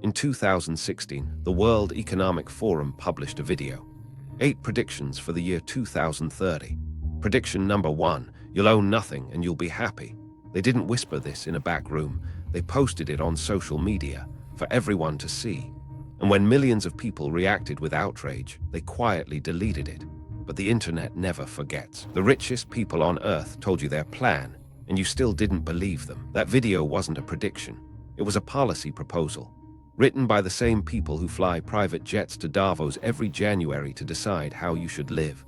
In 2016, the World Economic Forum published a video. 8 predictions for the year 2030. Prediction number 1, you'll own nothing and you'll be happy. They didn't whisper this in a back room. They posted it on social media for everyone to see. And when millions of people reacted with outrage, they quietly deleted it. But the internet never forgets. The richest people on Earth told you their plan, and you still didn't believe them. That video wasn't a prediction. It was a policy proposal, written by the same people who fly private jets to Davos every January to decide how you should live.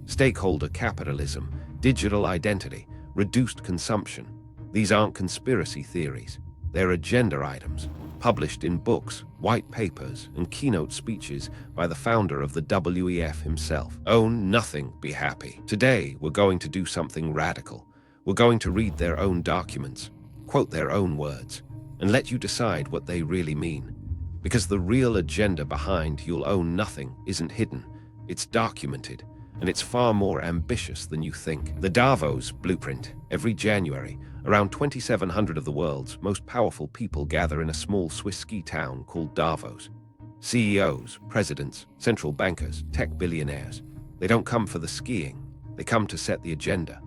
Stakeholder capitalism, digital identity, reduced consumption. These aren't conspiracy theories. They're agenda items, published in books, white papers, and keynote speeches by the founder of the WEF himself. Own nothing, be happy. Today, we're going to do something radical. We're going to read their own documents, quote their own words, and let you decide what they really mean. Because the real agenda behind you'll own nothing isn't hidden, it's documented, and it's far more ambitious than you think. The Davos Blueprint. Every January, around 2,700 of the world's most powerful people gather in a small Swiss ski town called Davos. CEOs, presidents, central bankers, tech billionaires. They don't come for the skiing, they come to set the agenda.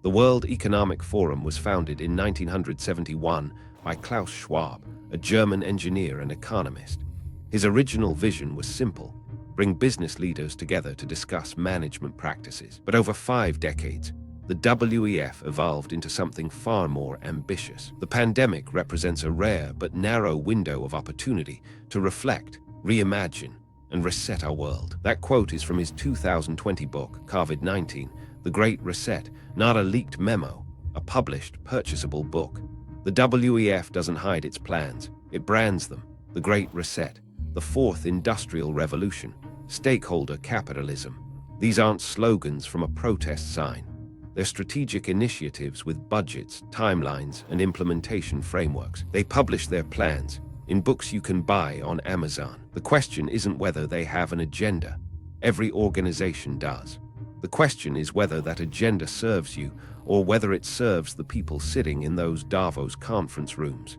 The World Economic Forum was founded in 1971 by Klaus Schwab, a German engineer and economist. His original vision was simple: bring business leaders together to discuss management practices. But over 5 decades, the WEF evolved into something far more ambitious. The pandemic represents a rare but narrow window of opportunity to reflect, reimagine, and reset our world. That quote is from his 2020 book, COVID-19, The Great Reset, not a leaked memo, a published, purchasable book. The WEF doesn't hide its plans. It brands them: the Great Reset, the Fourth Industrial Revolution, stakeholder capitalism. These aren't slogans from a protest sign. They're strategic initiatives with budgets, timelines, and implementation frameworks. They publish their plans in books you can buy on Amazon. The question isn't whether they have an agenda. Every organization does. The question is whether that agenda serves you, or whether it serves the people sitting in those Davos conference rooms.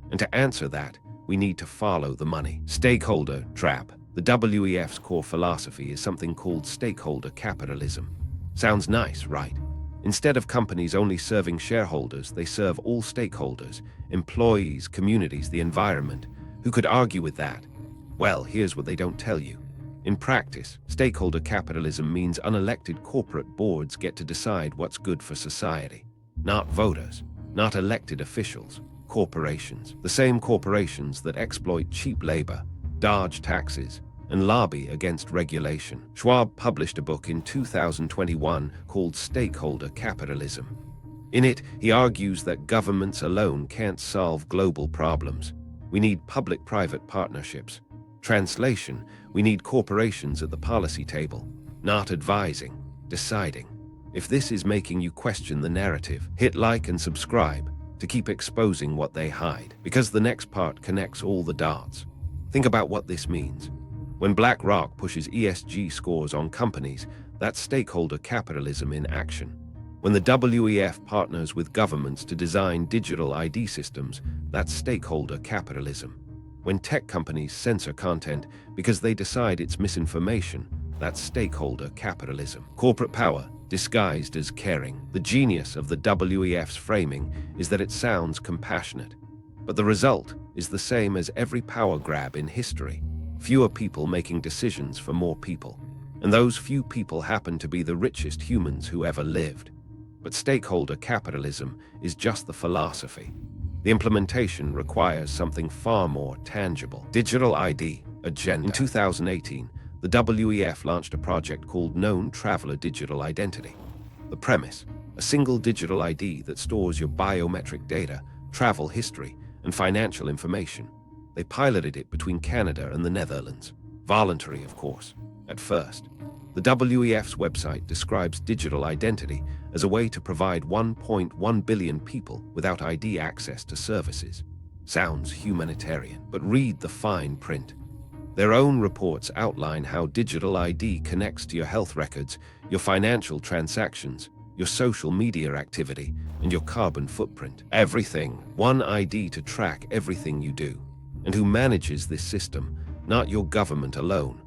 And to answer that, we need to follow the money. Stakeholder trap. The WEF's core philosophy is something called stakeholder capitalism. Sounds nice, right? Instead of companies only serving shareholders, they serve all stakeholders: employees, communities, the environment. Who could argue with that? Well, here's what they don't tell you. In practice, stakeholder capitalism means unelected corporate boards get to decide what's good for society. Not voters, not elected officials, corporations. The same corporations that exploit cheap labor, dodge taxes, and lobby against regulation. Schwab published a book in 2021 called Stakeholder Capitalism. In it, he argues that governments alone can't solve global problems. We need public-private partnerships. Translation: we need corporations at the policy table, not advising, deciding. If this is making you question the narrative, hit like and subscribe to keep exposing what they hide, because the next part connects all the dots. Think about what this means. When BlackRock pushes ESG scores on companies, that's stakeholder capitalism in action. When the WEF partners with governments to design digital ID systems, that's stakeholder capitalism. When tech companies censor content because they decide it's misinformation, that's stakeholder capitalism. Corporate power disguised as caring. The genius of the WEF's framing is that it sounds compassionate, but the result is the same as every power grab in history: fewer people making decisions for more people. And those few people happen to be the richest humans who ever lived. But stakeholder capitalism is just the philosophy. The implementation requires something far more tangible. Digital ID agenda. In 2018, the WEF launched a project called Known Traveler Digital Identity. The premise: a single digital ID that stores your biometric data, travel history, and financial information. They piloted it between Canada and the Netherlands. Voluntary, of course, at first. The WEF's website describes digital identity as a way to provide 1.1 billion people without ID access to services. Sounds humanitarian, but read the fine print. Their own reports outline how digital ID connects to your health records, your financial transactions, your social media activity, and your carbon footprint. Everything. One ID to track everything you do. And who manages this system? Not your government alone.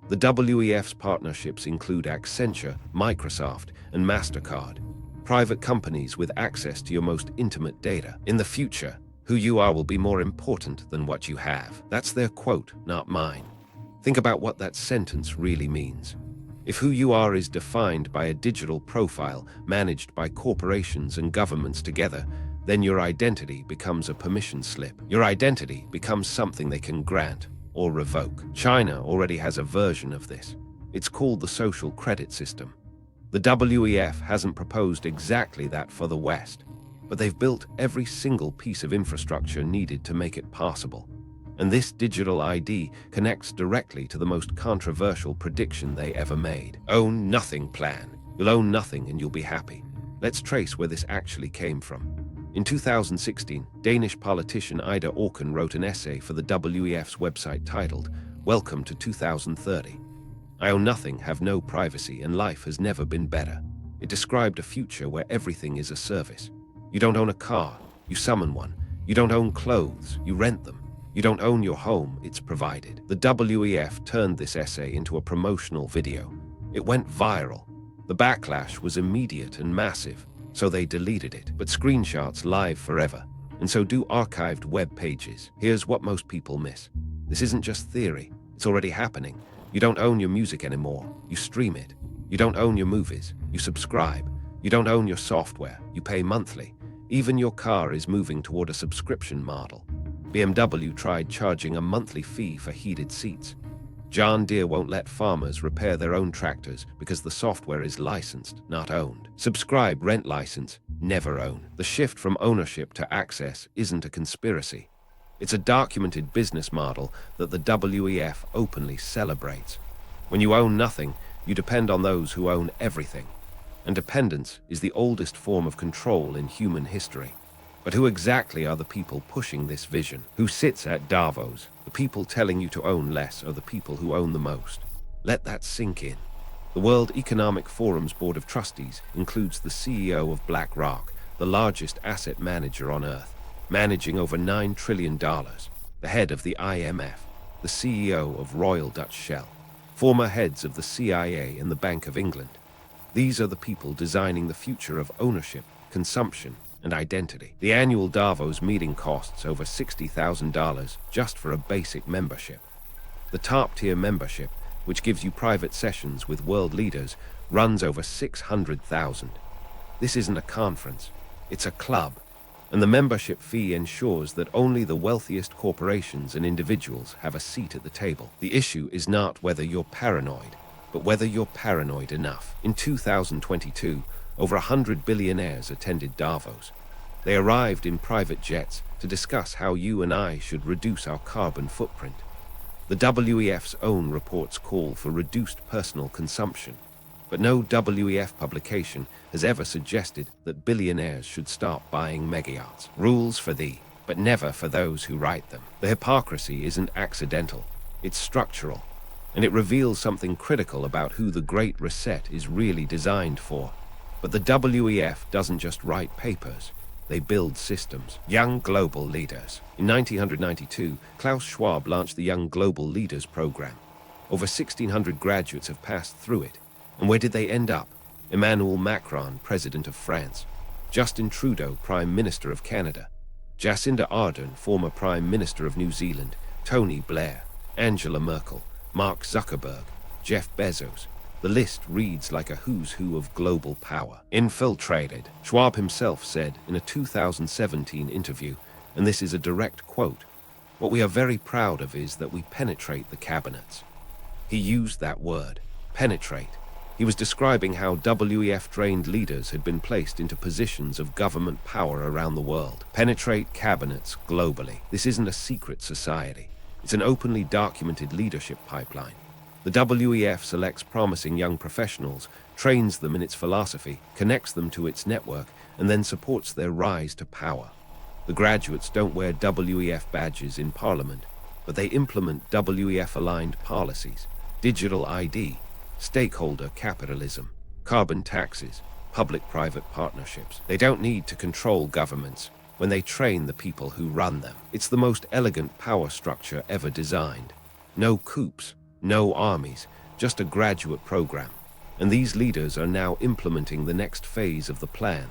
The WEF's partnerships include Accenture, Microsoft, and MasterCard, private companies with access to your most intimate data. In the future, who you are will be more important than what you have. That's their quote, not mine. Think about what that sentence really means. If who you are is defined by a digital profile managed by corporations and governments together, then your identity becomes a permission slip. Your identity becomes something they can grant or revoke. China already has a version of this. It's called the social credit system. The WEF hasn't proposed exactly that for the West, but they've built every single piece of infrastructure needed to make it possible. And this digital ID connects directly to the most controversial prediction they ever made. Own nothing plan. You'll own nothing and you'll be happy. Let's trace where this actually came from. In 2016, Danish politician Ida Auken wrote an essay for the WEF's website titled, "Welcome to 2030. I own nothing, have no privacy, and life has never been better." It described a future where everything is a service. You don't own a car, you summon one. You don't own clothes, you rent them. You don't own your home, it's provided. The WEF turned this essay into a promotional video. It went viral. The backlash was immediate and massive, so they deleted it. But screenshots live forever, and so do archived web pages. Here's what most people miss. This isn't just theory, it's already happening. You don't own your music anymore, you stream it. You don't own your movies, you subscribe. You don't own your software, you pay monthly. Even your car is moving toward a subscription model. BMW tried charging a monthly fee for heated seats. John Deere won't let farmers repair their own tractors because the software is licensed, not owned. Subscribe, rent license, never own. The shift from ownership to access isn't a conspiracy. It's a documented business model that the WEF openly celebrates. When you own nothing, you depend on those who own everything. And dependence is the oldest form of control in human history. But who exactly are the people pushing this vision? Who sits at Davos? The people telling you to own less are the people who own the most. Let that sink in. The World Economic Forum's Board of Trustees includes the CEO of BlackRock, the largest asset manager on Earth, managing over $9 trillion, the head of the IMF, the CEO of Royal Dutch Shell, former heads of the CIA and the Bank of England. These are the people designing the future of ownership, consumption, and identity. The annual Davos meeting costs over $60,000 just for a basic membership. The top-tier membership, which gives you private sessions with world leaders, runs over $600,000. This isn't a conference, it's a club, and the membership fee ensures that only the wealthiest corporations and individuals have a seat at the table. The issue is not whether you're paranoid, but whether you're paranoid enough. In 2022, over 100 billionaires attended Davos. They arrived in private jets to discuss how you and I should reduce our carbon footprint. The WEF's own reports call for reduced personal consumption, but no WEF publication has ever suggested that billionaires should stop buying megayachts. Rules for thee, but never for those who write them. The hypocrisy isn't accidental, it's structural, and it reveals something critical about who the Great Reset is really designed for. But the WEF doesn't just write papers, they build systems. Young Global Leaders. In 1992, Klaus Schwab launched the Young Global Leaders program. Over 1,600 graduates have passed through it. And where did they end up? Emmanuel Macron, President of France. Justin Trudeau, Prime Minister of Canada. Jacinda Ardern, former Prime Minister of New Zealand. Tony Blair, Angela Merkel, Mark Zuckerberg, Jeff Bezos. The list reads like a who's who of global power. Infiltrated, Schwab himself said in a 2017 interview, and this is a direct quote, "What we are very proud of is that we penetrate the cabinets." He used that word, penetrate. He was describing how WEF-trained leaders had been placed into positions of government power around the world. Penetrate cabinets globally. This isn't a secret society. It's an openly documented leadership pipeline. The WEF selects promising young professionals, trains them in its philosophy, connects them to its network, and then supports their rise to power. The graduates don't wear WEF badges in Parliament, but they implement WEF-aligned policies, digital ID, stakeholder capitalism, carbon taxes, public-private partnerships. They don't need to control governments, when they train the people who run them. It's the most elegant power structure ever designed. No coups, no armies, just a graduate program. And these leaders are now implementing the next phase of the plan,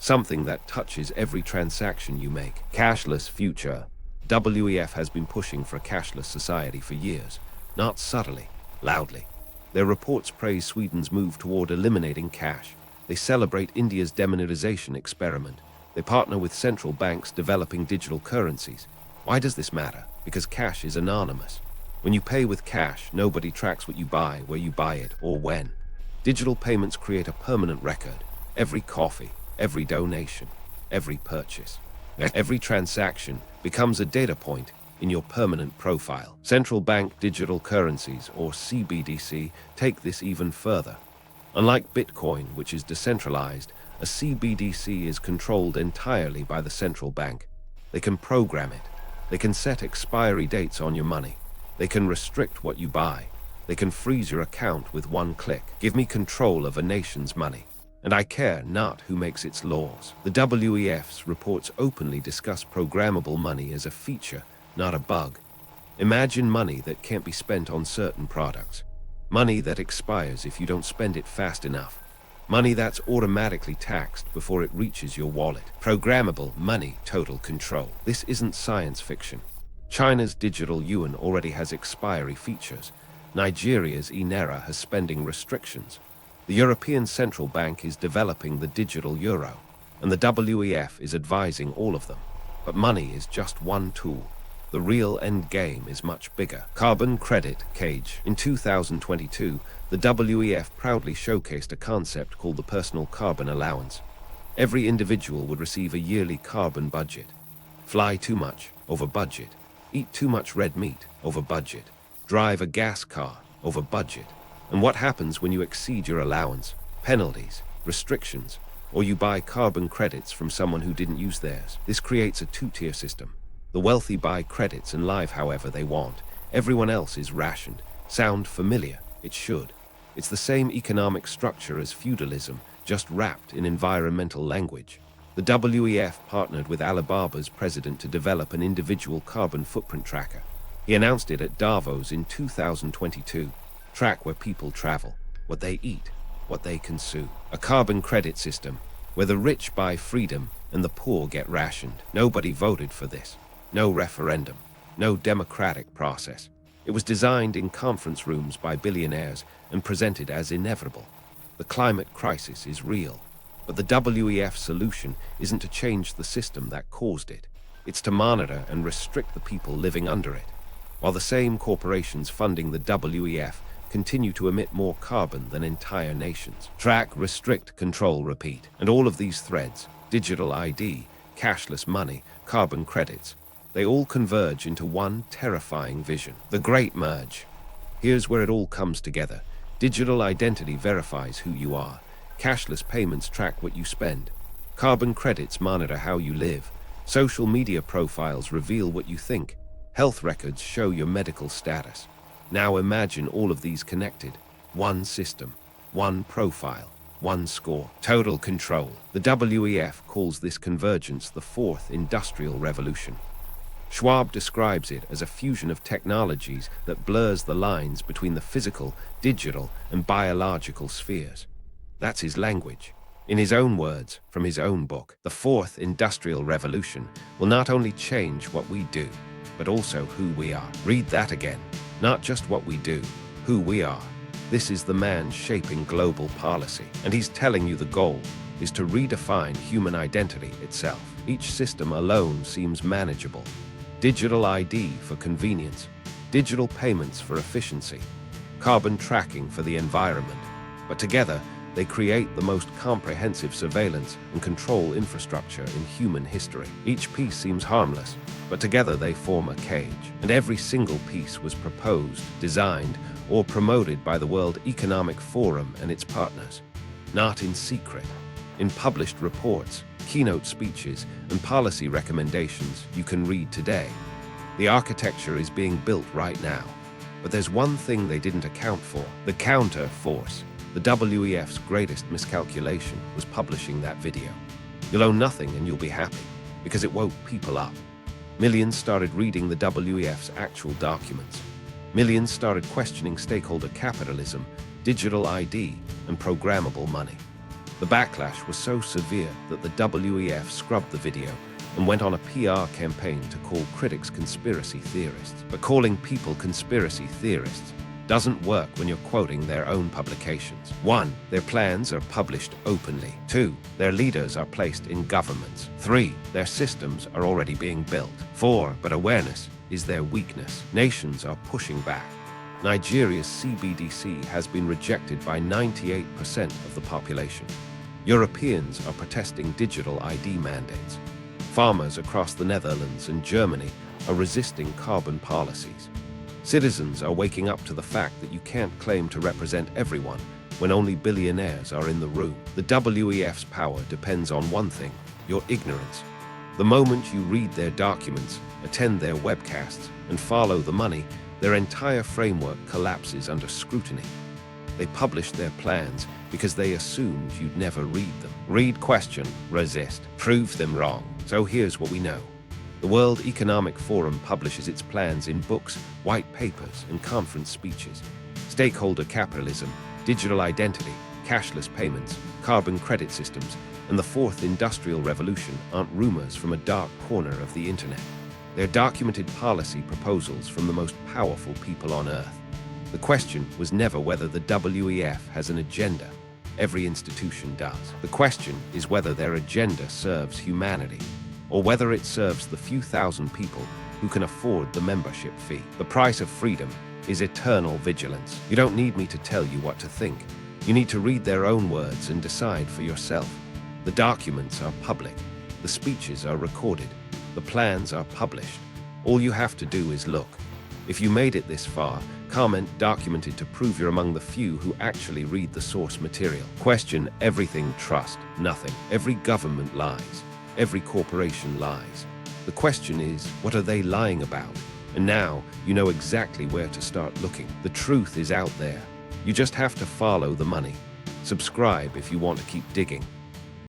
something that touches every transaction you make. Cashless future. WEF has been pushing for a cashless society for years, not subtly, loudly. Their reports praise Sweden's move toward eliminating cash. They celebrate India's demonetization experiment. They partner with central banks developing digital currencies. Why does this matter? Because cash is anonymous. When you pay with cash, nobody tracks what you buy, where you buy it, or when. Digital payments create a permanent record. Every coffee, every donation, every purchase. Every transaction becomes a data point in your permanent profile. Central bank digital currencies, or CBDC, take this even further. Unlike Bitcoin, which is decentralized, a CBDC is controlled entirely by the central bank. They can program it. They can set expiry dates on your money. They can restrict what you buy. They can freeze your account with one click. Give me control of a nation's money, and I care not who makes its laws. The WEF's reports openly discuss programmable money as a feature, not a bug. Imagine money that can't be spent on certain products. Money that expires if you don't spend it fast enough. Money that's automatically taxed before it reaches your wallet. Programmable money, total control. This isn't science fiction. China's digital yuan already has expiry features. Nigeria's Naira has spending restrictions. The European Central Bank is developing the digital euro, and the WEF is advising all of them. But money is just one tool. The real end game is much bigger. Carbon credit cage. In 2022, the WEF proudly showcased a concept called the personal carbon allowance. Every individual would receive a yearly carbon budget. Fly too much, over budget. Eat too much red meat, over budget. Drive a gas car, over budget. And what happens when you exceed your allowance? Penalties, restrictions, or you buy carbon credits from someone who didn't use theirs. This creates a two-tier system. The wealthy buy credits and live however they want. Everyone else is rationed. Sound familiar? It should. It's the same economic structure as feudalism, just wrapped in environmental language. The WEF partnered with Alibaba's president to develop an individual carbon footprint tracker. He announced it at DAVOS in 2022. Track where people travel, what they eat, what they consume. A carbon credit system where the rich buy freedom and the poor get rationed. Nobody voted for this. No referendum. No democratic process. It was designed in conference rooms by billionaires and presented as inevitable. The climate crisis is real, but the WEF solution isn't to change the system that caused it. It's to monitor and restrict the people living under it, while the same corporations funding the WEF continue to emit more carbon than entire nations. Track, restrict, control, repeat. And all of these threads, digital ID, cashless money, carbon credits, they all converge into one terrifying vision. The Great Merge. Here's where it all comes together. Digital identity verifies who you are. Cashless payments track what you spend. Carbon credits monitor how you live. Social media profiles reveal what you think. Health records show your medical status. Now imagine all of these connected. One system, one profile, one score. Total control. The WEF calls this convergence the fourth industrial revolution. Schwab describes it as a fusion of technologies that blurs the lines between the physical, digital, and biological spheres. That's his language. In his own words, from his own book, the fourth industrial revolution will not only change what we do, but also who we are. Read that again. Not just what we do, who we are. This is the man shaping global policy, and he's telling you the goal is to redefine human identity itself. Each system alone seems manageable. Digital ID for convenience, digital payments for efficiency, carbon tracking for the environment. But together, they create the most comprehensive surveillance and control infrastructure in human history. Each piece seems harmless, but together they form a cage. And every single piece was proposed, designed, or promoted by the World Economic Forum and its partners. Not in secret. In published reports, keynote speeches, and policy recommendations you can read today. The architecture is being built right now. But there's one thing they didn't account for: the counter force. The WEF's greatest miscalculation was publishing that video. You'll own nothing and you'll be happy. Because it woke people up. Millions started reading the WEF's actual documents. Millions started questioning stakeholder capitalism, digital ID, and programmable money. The backlash was so severe that the WEF scrubbed the video and went on a PR campaign to call critics conspiracy theorists. But calling people conspiracy theorists doesn't work when you're quoting their own publications. 1. Their plans are published openly. 2. Their leaders are placed in governments. 3. Their systems are already being built. 4. But awareness is their weakness. Nations are pushing back. Nigeria's CBDC has been rejected by 98% of the population. Europeans are protesting digital ID mandates. Farmers across the Netherlands and Germany are resisting carbon policies. Citizens are waking up to the fact that you can't claim to represent everyone when only billionaires are in the room. The WEF's power depends on one thing: your ignorance. The moment you read their documents, attend their webcasts, and follow the money, their entire framework collapses under scrutiny. They published their plans because they assumed you'd never read them. Read, question, resist, prove them wrong. So here's what we know. The World Economic Forum publishes its plans in books, white papers, and conference speeches. Stakeholder capitalism, digital identity, cashless payments, carbon credit systems, and the fourth industrial revolution aren't rumors from a dark corner of the internet. They're documented policy proposals from the most powerful people on Earth. The question was never whether the WEF has an agenda. Every institution does. The question is whether their agenda serves humanity, or whether it serves the few thousand people who can afford the membership fee. The price of freedom is eternal vigilance. You don't need me to tell you what to think. You need to read their own words and decide for yourself. The documents are public. The speeches are recorded. The plans are published. All you have to do is look. If you made it this far, comment documented to prove you're among the few who actually read the source material. Question everything, trust nothing. Every government lies. Every corporation lies. The question is, what are they lying about? And now you know exactly where to start looking. The truth is out there. You just have to follow the money. Subscribe if you want to keep digging.